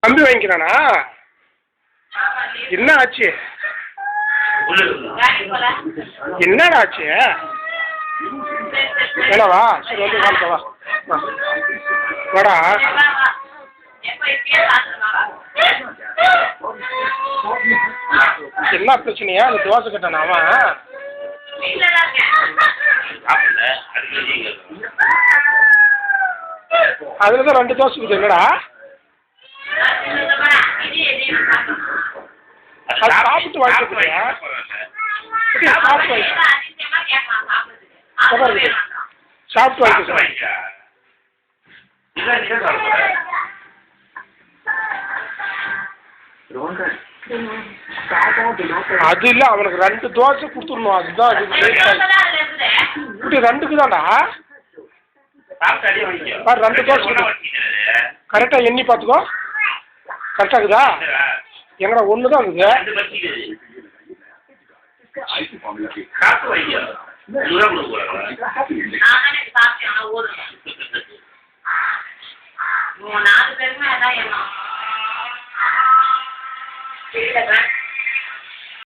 தம்பி வாங்கிக்கிறானா? என்ன ஆச்சு? என்னடா ஆச்சு? என்னவா? சரி வந்து காமிக்கவா வாடா. என்ன பிரச்சனையா? அந்த தோசை கட்டானா அவன்? அதுலதான் 2 தோசை இருக்குது. என்னடா அது சாப்பிட்டு வாங்கிக்கிறியா? சாப்பிட்டு வாங்கி சாப்பிட்டு வாங்கிக்க. அது இல்ல, அவனுக்கு 2 தோசை கொடுத்துடணும். அதுதான் அது 2க்கு தான்டா. 2 தோசை கரெக்டா எண்ணி பார்த்துக்கோ. கரெக்டா இருக்குதா? எங்கடா 1 தான் இருக்குது. பேருமே அதான்